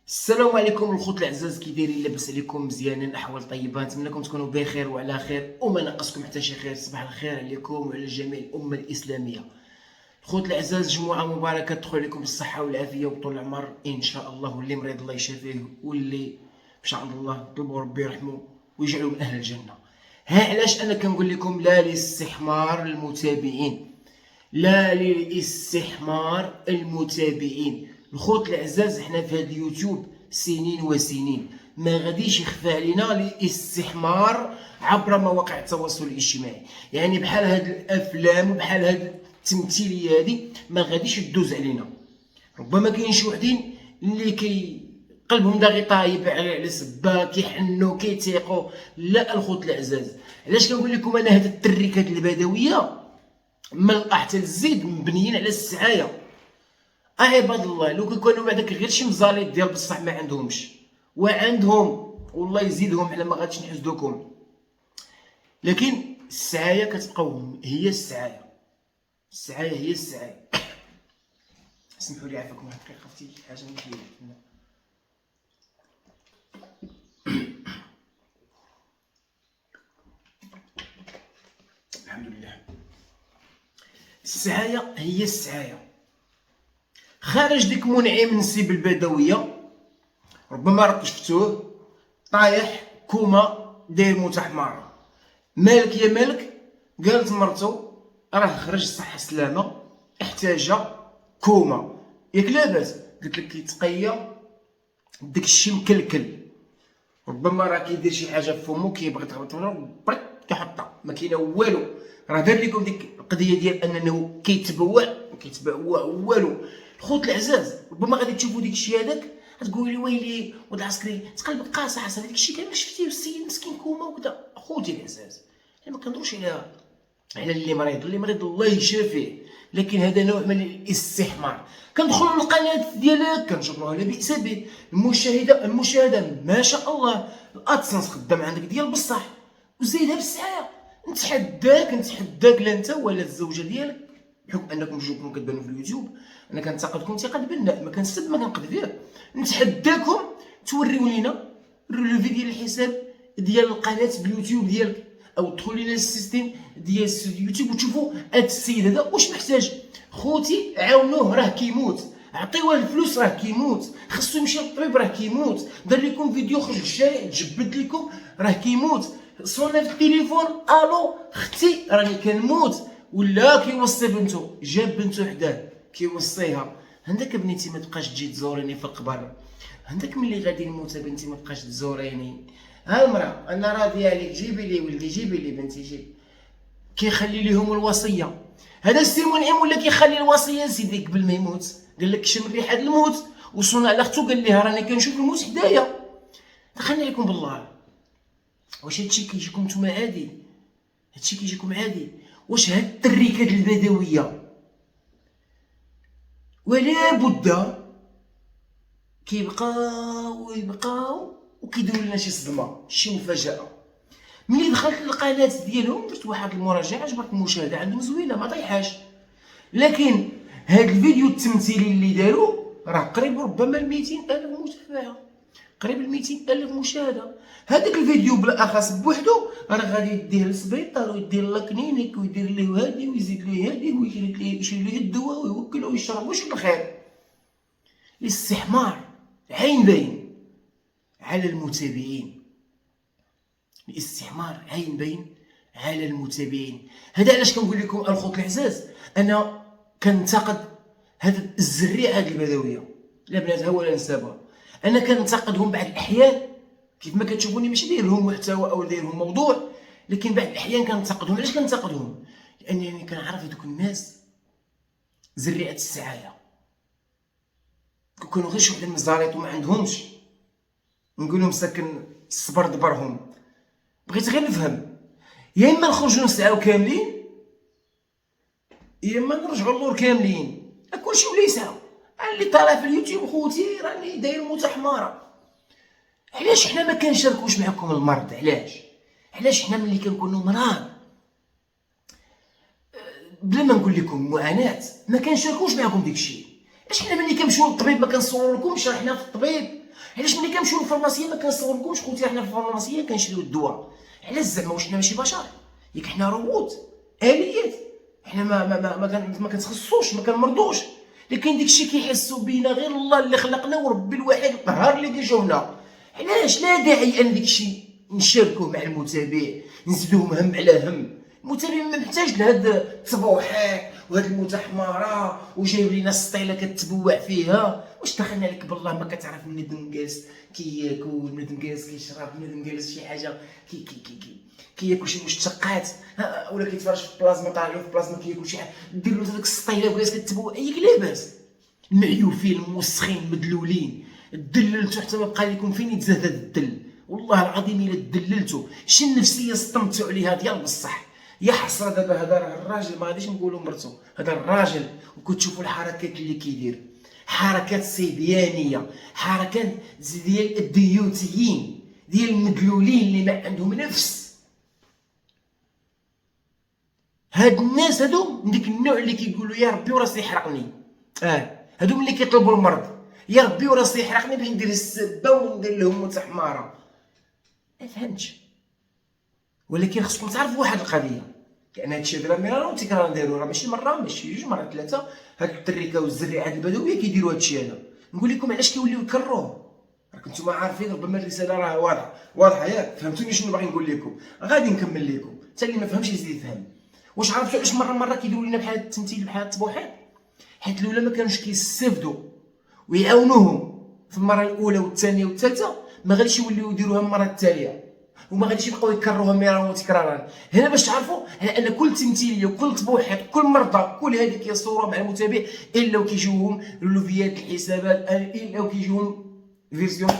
السلام عليكم الخوت العزاز، كي دايرين؟ لاباس عليكم؟ مزيانين؟ احوال طيبه؟ نتمنىكم تكونوا بخير وعلى خير وما ناقصكم حتى شي خير. صباح الخير عليكم وعلى جميع الامه الاسلاميه. الخوت العزاز، جمعه مباركه تدخل عليكم بالصحه والعافيه وطول العمر ان شاء الله، واللي مريض الله يشافيه، واللي ان شاء الله طلبوا ربي يرحمه ويجعله من اهل الجنه. ها علاش انا كنقول لكم لا لاستحمار المتابعين، لا للاستحمار المتابعين. الخوت العزاز، حنا في هذا اليوتيوب سنين وسنين، ما غاديش يخفى علينا الاستحمار عبر مواقع التواصل الاجتماعي. يعني بحال هاد الافلام وبحال هاد التمثيليه هادي ما غاديش تدوز علينا. ربما كاين شي وحدين اللي قلبهم داغي طايب على سبا، كيحنوا كيتيقوا. لا الخوت العزاز، علاش كنقول لكم انا هاد التريكات البدويه من القاع حتى للزيد مبنيين على السعايه. عباد الله، لو كانوا بعداك غير شي مزاليط ديال بصح ما عندهمش، وعندهم والله يزيدهم، حنا ما غاديش نحسدوكم، لكن السعايه كتبقاو هي السعايه. السعايه هي السعايه. اسمحوا لي عافاكم واحد الدقيقه، فتي حاجه مكيله. الحمد لله. السعايه هي السعايه. خارج ديك منعم نسيب البدويه، ربما راك شفتوه طايح كوما داير موت حمار. مالك يا مالك؟ قالت مرتو راه خرج صحه سلامه، احتاج كوما. ياك لاباس؟ قلت لك كيتقيا داك الشيء مكلكل، ربما راه كيدير شي حاجه في فمو كيبغي تهبط منه برك كيحطها، ما كاينه والو. راه دار لكم ديك القضيه ديال انه كيتبوع والو. الخوت العزاز، ربما غادي تشوفوا ديك الشيء هذاك تقولي ويلي ولد العسكري تقلبك قاصح اصاحبي، داك الشيء كامل شفتيه السيد مسكين كوما وكذا. خوتي العزاز، حنا ما كنهضروش على اللي مريض الله يشافيه، لكن هذا نوع من الاستحمار. كندخلوا للقناه ديالك كنشوفوها لا باس به، المشاهده ما شاء الله، الادسنس خدام عندك ديال بصح، وزيدها بالسعايه. نتحداك لا انت ولا الزوجه ديالك، بحكم انكم جوجكم كتبانوا في اليوتيوب، انا كنتقدكم انتقاد بناء، ما كنسب ما كنقذف. نتحداكم توريو لينا الريلوفي ديال الحساب ديال القناه باليوتيوب ديالك، او تدخل لينا للسيستيم ديال اليوتيوب وتشوفوا هذا السيد هذا واش محتاج. خوتي عاونوه راه كيموت، عطيوه الفلوس راه كيموت، خصو يمشي للطبيب راه كيموت، دار لكم فيديو خرج للشارع تجبد لكم راه كيموت، صونا في التليفون الو اختي راني كنموت، ولا كيوصي بنته، جاب بنته حداه كيوصيها، عندك بنيتي ما تبقاش تجي تزوريني في القبر، عندك ملي غادي نموت بنتي ما تبقاش تزوريني، ها المراه انا راضيه عليك، جيبي لي ولدي جيبي لي بنتي جيبي. كيخلي لهم الوصيه. هذا السي منعم ولا كيخلي الوصيه سيدي قبل ما يموت، قال لك شم ريحه الموت، وصلنا على اختو قال لها راني كنشوف الموت حدايا. دخلنا عليكم بالله، واش هادشي كيجيكم نتوما عادي؟ هادشي كيجيكم عادي؟ واش هاد التريكات البدويه ولا بد كيبقاو وكيديروا لنا شي صدمه، شي مفاجاه. ملي دخلت للقناه ديالهم درت واحد المراجعه، عجبتني المشاهده عندهم زوينه ما طيحاش، لكن هاد الفيديو التمثيلي اللي داروا راه قريب ربما 200,000 متابعه، قريب 200,000 مشاهده. هذاك الفيديو بالاخص بوحدو راه غادي يديه للسبيطار ويدير له كلينيك ويدير ليه هادي ويزيد ليه هادي ويشري ليه الدواء ويوكله ويشرب واش الخير. الاستحمار عين باين على المتابعين، الاستحمار عين باين على المتابعين. هذا علاش كنقول لكم الخوت العزاز، انا كنتقد هاد الزريعه هاد البدويه، لا بناتها ولا نسابها، انا كنتقدهم بعض الاحيان كيف ما كتشوفوني، ماشي داير لهم محتوى او داير لهم موضوع، لكن بعض الاحيان كنتقدهم. علاش كنتقدهم؟ لانني كنعرف هذوك الناس زريعه السعايه، كانوا غير شي وحده من الزاريط وما عندهمش، نقول لهم ساكن الصبر دبرهم. بغيت غير نفهم، يا اما نخرجوا نسعاو كاملين، يا اما نرجعوا اللور كاملين، كلشي ولا يسعى. اللي طالع في اليوتيوب خوتي راني داير موته حماره. علاش حنا ما كنشاركوش معكم المرض؟ علاش حنا ملي كنكونوا مرض بلا ما نقول لكم معاناه ما كنشاركوش معكم داك الشيء؟ علاش حنا ملي كنمشيو للطبيب ما كنصوروا لكمش راه حنا في الطبيب، علاش ملي كنمشيو للفارماسيه ما كنصوركمش خوتي حنا في الفارماسيه كنشريو الدواء؟ علاش زعما واش حنا ماشي بشر؟ ياك حنا روبوت اليات، حنا ما كنتخصصوش ما كنمرضوش، لكن داكشي كيحسوا بينا غير الله اللي خلقنا وربي الواحد القهار اللي كيشوفنا. علاش لا داعي ان داكشي نشاركوه مع المتابع، نزيدوهم هم على هم. المتابع ما محتاج لهاد التبوحات وهاد المتحمره وجايب لينا السطيله كتبوع فيها. واش دخلنا لك بالله ما كتعرف بنادم جالس كياكل، بنادم جالس كيشرب، بنادم جالس شي حاجه كياكل شي مشتقات، ولا كيتفرج في البلازما طالع له في البلازما كياكل شي حاجه، دير له داك السطيله وجالس كتبوع. ياك لاباس المعيوفين الموسخين المدلولين دللتو حتى ما بقى لكم فين يتزاد هذا الدل. والله العظيم الا دللتو شي النفسيه استمتعوا عليها ديال بصح. يا حسره دابا هذا راه الراجل، ما غاديش نقولوا مرتو، هذا الراجل وكتشوفوا الحركات اللي كيدير، حركات صبيانيه، حركات ديال الديوتيين، ديال المدلولين اللي ما عندهم نفس. هاد الناس هادو من ديك النوع اللي كيقولوا يا ربي وراسي يحرقني. هادو ملي كيطلبوا المرض يا ربي وراسي يحرقني باش ندير السبه وندير لهم متحمره. ما فهمتش. ولكن خصكم تعرفوا واحد القضيه، لان هادشي هذا مرارا وتكرار نديرو، راه ماشي مره ماشي جوج مرات ثلاثه. هاد التريكه والزريعات البدويه كيديروا هادشي هذا. نقول لكم علاش كيوليو يكرروه، راكم نتوما عارفين ربما الرساله راه واضحه ياك فهمتوني شنو باغي نقول لكم. غادي نكمل لكم حتى اللي ما فهمش يزيد يفهم. واش عرفتوا علاش مره كيديروا لنا بحال التمثيل بحال الطبوحات؟ حيت الاولى ما كانوش كيستافدوا ويعاونوهم في المره الاولى والثانيه والثالثه، ما غاديش يوليو يديروها المره التاليه، وما غاديش يبقاو يكرروها مرارا وتكرارا. هنا باش تعرفوا على ان كل تمثيليه وكل طبوحات كل مرضى كل هذه كيصوروها مع المتابع الا وكيجيوهم رولوفيات الحسابات، الا وكيجيوهم فيرسيون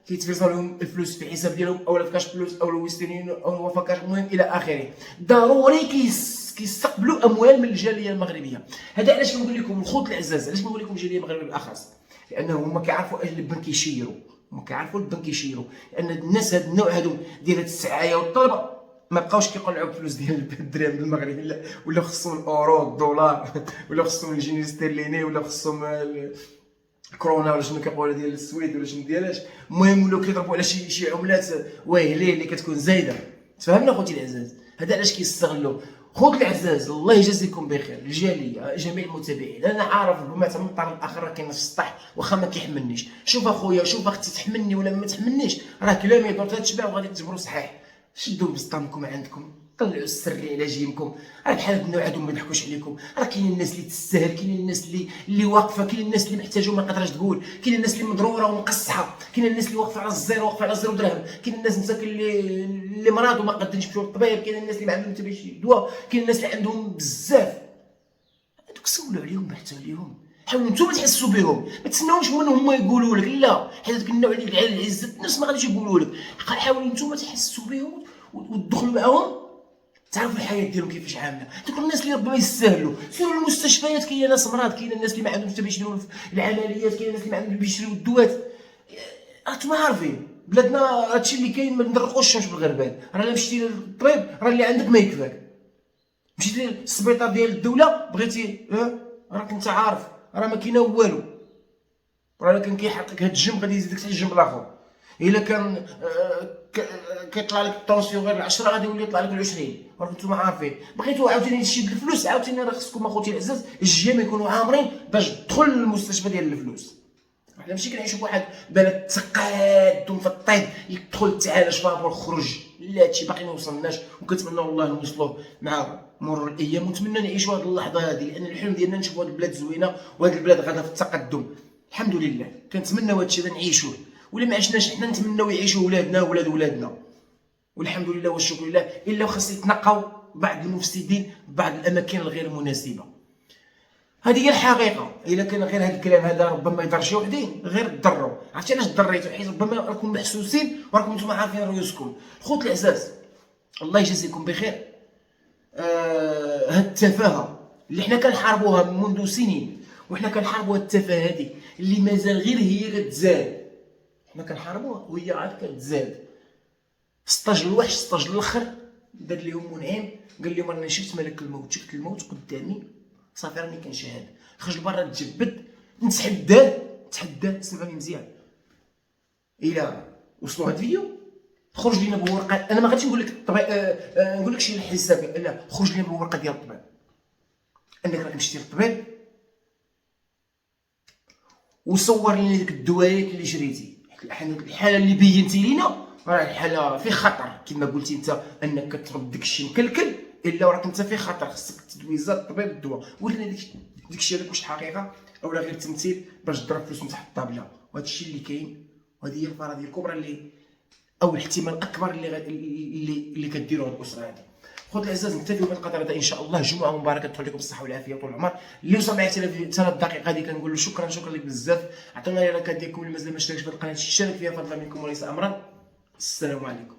كيتفرزوا لهم الفلوس في الحساب ديالهم او في كاش فلوس او ويسترين او فكاش، المهم الى اخره. ضروري كيستقبلوا اموال من الجاليه المغربيه. هذا علاش كنقول لكم الخوت العزاز، علاش كنقول لكم الجاليه المغربيه بالاخص، لانه هما كيعرفوا اهل البنك كيشيروا، هما كيعرفوا البنك كيشيروا، لان الناس هاد النوع هادو ديال هاد السعايه والطلبه ما بقاوش كيقلعوا بالفلوس ديال الدرهم بالمغرب، ولا خصهم الاورو الدولار، ولا خصهم الجنيه الاسترليني، ولا خصهم كورونا ولا شنو كيقولوا ديال السويد ولا شنو ديالاش. المهم ولاو كيضربوا على شي عملات واهلين اللي كتكون زايده. تفهمنا خوتي العزاز؟ هذا علاش كيستغلوا. خوتي العزاز الله يجازيكم بخير، الجاليه جميع المتابعين، انا عارف ربما تما الطرف الاخر راه كاين في السطح واخا ما كيحملنيش. شوف اخويا شوف اختي تحملني ولا ما تحملنيش راه كلامي يدور تتشبع وغادي تجبروا صحيح. شدوا بسطامكم عندكم، طلعوا السر على جيمكم، راه بحال هاد النوع هادو ما يضحكوش عليكم. راه كاين الناس اللي تستاهل، كاين الناس اللي واقفه، كاين الناس اللي محتاجه وما قادراش تقول، كاين الناس اللي مضروره ومقصحه، كاين الناس اللي واقفه على الزيرو، واقفه على 0 درهم، كاين الناس مساكن اللي مرض وما قادرينش يمشيو للطبيب، كاين الناس اللي ما عندهم حتى شي دواء، كاين الناس اللي عندهم بزاف. هادوك سولوا عليهم بحثوا عليهم، حاولوا نتوما تحسوا بهم، ما تسناوش منهم هما يقولوا لك لا، حيت هذاك النوع ديال العيال العزت الناس ما غاديش يقولوا لك. حاولوا نتوما تحسوا بهم وتدخلوا معاهم تعرفوا الحياه ديالهم كيفاش عامله. دوك الناس اللي ربما يستاهلوا سيروا للمستشفيات، كاين ناس مرض، كاين الناس اللي ما عندهمش حتى باش يديروا العمليات، كاين الناس اللي ما عندهمش باش يشريو الدوات. راكم عارفين بلادنا هادشي اللي كاين ما ندرقوش الشمس بالغربال. راه الا مشيتي للطبيب راه اللي عندك ما يكفاك، مشيتي للسبيطار ديال الدوله بغيتي راك انت عارف راه ما كاينه والو. راه كان كيحرقك هاد الجنب غادي يزيدك حتى الجنب الاخر. الا كان كيطلع لك الطونسيون غير 10 غادي يولي يطلع لك 20. راكم نتوما عارفين. بغيتو عاوتاني هادشي بالفلوس، عاوتاني راه خصكم اخوتي العزاز الجيام يكونوا عامرين باش تدخل للمستشفى ديال الفلوس. حنا ماشي كنعيشوا بواحد بلد تقادم في الطيب يدخل تعالج فابور خرج، لا هادشي باقي ما وصلناش وكنتمنى والله نوصلوه مع مرور الايام، ونتمنى نعيشوا هذه اللحظه هذه، لان الحلم ديالنا نشوفوا هذه البلاد زوينه وهذه البلاد غادا في التقدم. الحمد لله كنتمناو هادشي هذا نعيشوه، ولا ما عشناش حنا نتمناو يعيشوا ولادنا وولاد ولادنا. والحمد لله والشكر لله، الا خاص يتنقاو بعض المفسدين بعض الاماكن الغير مناسبه. هذه هي الحقيقه. الا كان غير هذا الكلام هذا ربما يضر شي وحدين غير تضروا. عرفتي علاش ضريتو؟ حيت ربما راكم محسوسين وراكم نتوما عارفين رؤوسكم. الخوت العزاز الله يجازيكم بخير. هاد التفاهه اللي حنا كنحاربوها منذ سنين، وحنا كنحاربوا هاد التفاهه هذه اللي مازال غير هي كتزاد، حنا كنحاربوها وهي عاد كتزاد. سطاج الوحش سطاج الاخر دار لهم منعم، قال لهم راني شفت ملك الموت، شفت الموت قدامي صافي راني كنشاهد. خرج لبرا تجبد نتحداه، تحداه سمعني مزيان، الى وصلوا هذا الفيديو خرج لينا بورقه. انا ما غاديش نقول لك نقول لك شي الحساب، لا، خرج لينا بورقه ديال الطبيب انك راك مشيتي للطبيب، وصور لنا ديك الدوايات اللي شريتي. الحاله اللي بينتي لينا راه الحاله في خطر كما قلتي انت، انك ترد داكشي مكلكل، الا وراك انت في خطر، خصك تدويزا الطبيب الدواء. ولينا داكشي هذاك واش حقيقه او غير تمثيل باش تضرب فلوس من تحت الطابله. وهذا الشيء اللي كاين، وهذه هي الفرضيه الكبرى اللي او الاحتمال الاكبر اللي كديروه هاد الاسره هذه. خوتي الاعزاء، نكتفيو بهذا القدر هذا ان شاء الله. جمعه مباركه تدخل لكم بالصحه والعافيه طول العمر. اللي وصل معايا حتى 3 دقائق هذه كنقول له شكرا لك بزاف. عطونا لي لايكات ديالكم اللي مازال ما اشتركش في القناه يشترك فيها فضلا منكم وليس امرا. السلام عليكم.